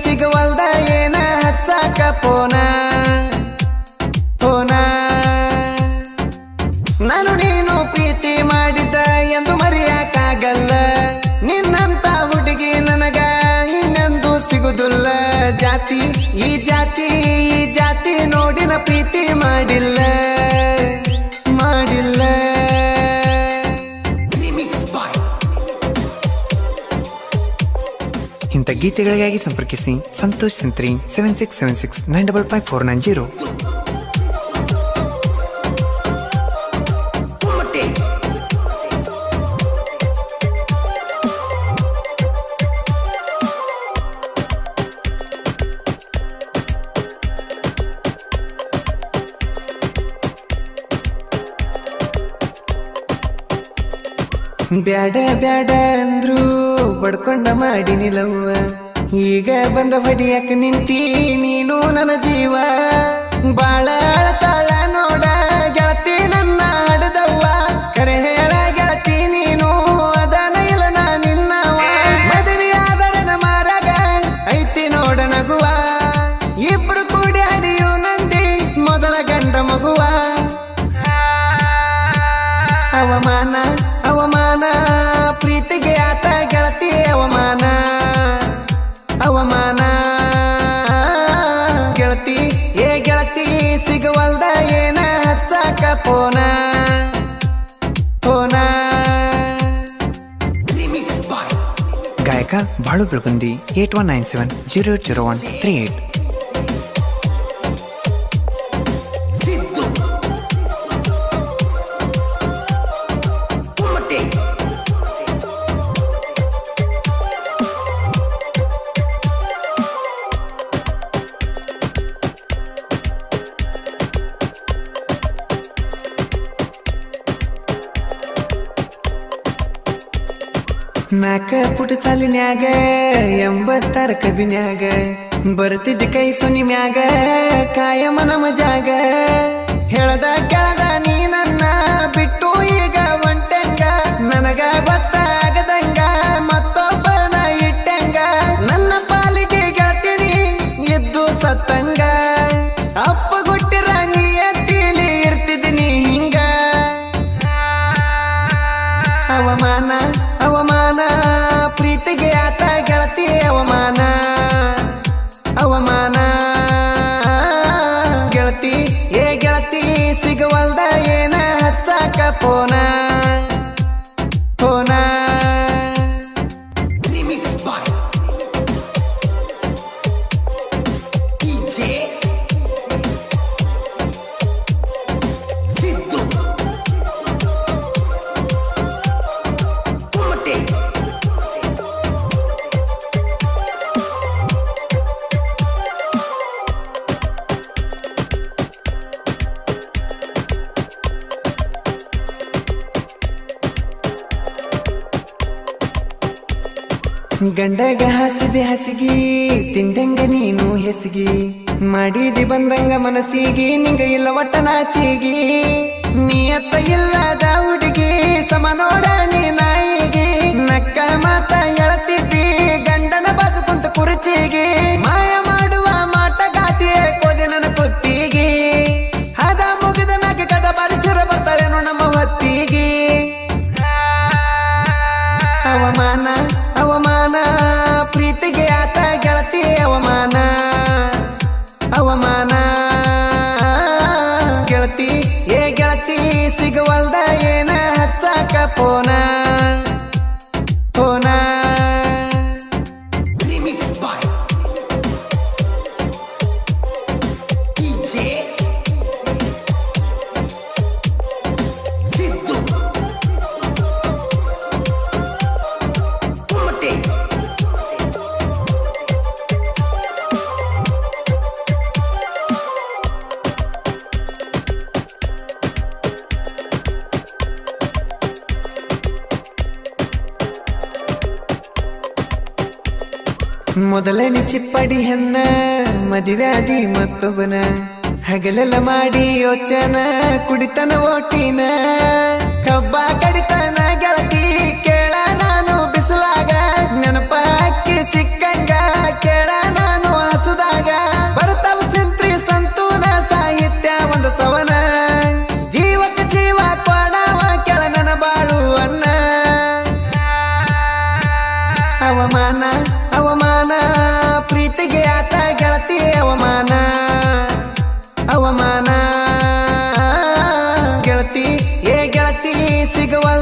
ಸಿಗವಲ್ದ ಏನ ಹಚ್ಚಾಕ ಪೋನ ನಾನು ನೀನು ಪ್ರೀತಿ ಮಾಡಿದ್ದ ಎಂದು ಮರೆಯಕ್ಕಾಗಲ್ಲ ನಿನ್ನಂತ ಹುಡುಗಿ ನನಗ ಇನ್ನೆಂದು ಸಿಗುದಿಲ್ಲ ಜಾತಿ ಈ ಜಾತಿ ನೋಡಿನ ಪ್ರೀತಿ ಮಾಡಿಲ್ಲ ಇಂಥ ಗೀತೆಗಳಿಗಾಗಿ ಸಂಪರ್ಕಿಸಿ ಸಂತೋಷ್ ಸಂತ್ರಿ 7676955490. ಬ್ಯಾಡ ಬ್ಯಾಡ ಅಂದ್ರು ಬಡ್ಕೊಂಡ ಮಾಡಿನಿಲವ್ವ ಈಗ ಬಂದ ಹೊಡಿಯಕ್ಕೆ ನಿಂತಿ ನೀನು ನನ್ನ ಜೀವ ಬಾಳ ಅಳತಾಳ ನೋಡ ಗೆಳತಿ ನನ್ನ ಆಡದವ್ವ ಕರೆ ಹೇಳ ಗೆಳತಿ ನೀನು ಅದನ ಇಲ್ಲ ನಾ ನಿನ್ನವ ಮದುವೆಯಾದರೆ ನಮಾರಾಗ ಐತಿ ನೋಡ ನಗುವ ಇಬ್ರು ಕೂಡಿ ಹಡಿಯು ನಂದಿ ಮೊದಲ ಗಂಡ ಮಗುವ ಅವಮಾನ ಪ್ರೀತಿಗೆ ಆತ ಗೆಳತಿ ಅವಮಾನ ಗೆಳತಿ ಗೆಳತಿ ಸಿಗವಲ್ದ ಏನ ಹಚ್ಚಾಕ ಪೋನ ಗಾಯಕ ಬಾಳು ಬೆಳಗುಂದಿ 8197080138. ನಾಕ ಪುಟ ಸಾಲಿನ್ಯಾಗ 86 ಕಬಿನ್ಯಾಗ ಬರ್ತಿದ್ದ ಕೈ ಸೊನಿ ಮ್ಯಾಗ ಕಾಯಮ ನಮ ಜಾಗ ಹೇಳದ ಕೆಳದ ನೀ ನನ್ನ ಬಿಟ್ಟು ಈಗ ಒಂಟೆಂಗ ನನಗ ಗೊತ್ತಾಗದಂಗ ಮತ್ತೊಬ್ಬನ ಇಟ್ಟಂಗ ನನ್ನ ಪಾಲಿಗೆ ಗೆಳತೀನಿ ಇದ್ದು ಸತ್ತಂಗ ಅಪ್ಪ ಗುಟ್ಟಿರ ನೀ ಎತ್ತಿಲಿ ಇರ್ತಿದ್ದೀನಿ ಹಿಂಗ ಅವಮಾನ ಪ್ರೀತಿಗೆ ಆತ ಗೆಳತಿ ಅವಮಾನ ಗೆಳತಿ ಗೆಳತಿ ಸಿಗವಲ್ದ ಏನ ಹಚ್ಚಾಕ ಪೋನ ಗಂಡಗ ಹಾಸಿಗೆ ತಿಂದಂಗ ನೀನು ಹೆಸಿಗಿ ಮಾಡಿದಿ ಬಂದಂಗ ಮನಸ್ಸಿಗೆ ನಿಂಗ ಇಲ್ಲ ಒಟ್ಟ ನಾಚಿಗಿ ನೀಯತ್ತ ಇಲ್ಲದ ಹುಡುಗಿ ಸಮ ನೋಡ ನೀ ನಾಯಿಗೆ ನಕ್ಕ ಮಾತ ಹೇಳ್ತಿದ್ದಿ ಗಂಡನ ಬಾಜು ಕುಂತ ಕುರ್ಚಿಗೆ ಮಾಯ ಮಾಡುವ ಮಾಟಗಾತಿಯೇ ಕೋದಿ ನನ್ನ ಕುತ್ತಿಗೆ ಹದ ಮುಗಿದ ಮ್ಯಾಗ ಕದ ಬಾರಿಸಿರ ಬರ್ತಾಳೇನು ನಮ್ಮ ಹೊತ್ತಿಗೆ ಅವಮಾನ ಪ್ರೀತಿಗೆ ಆತ ಗೆಳತಿ ಅವಮಾನ ಗೆಳತಿ ಗೆಳತಿ ಸಿಗವಲ್ದ ಏನ ಹಚ್ಚಾಕ ಪೋನ ಮೊದಲನೇ ಚಿಪ್ಪಡಿ ಹೆನ್ನ ಮದುವ್ಯಾದಿ ಮತ್ತೊಬ್ಬನ ಹಗಲೆಲ್ಲ ಮಾಡಿ ಯೋಚನ ಕುಡಿತನ ಓಟಿನ ಕಬ್ಬ ಕಡಿತನ ಗೆಳತಿ ಕೇಳ ನಾನು ಬಿಸಲಾಗ ನೆನಪಾಕಿ ಸಿಕ್ಕಂಗ ಕೇಳ ಸಿಗವಲ್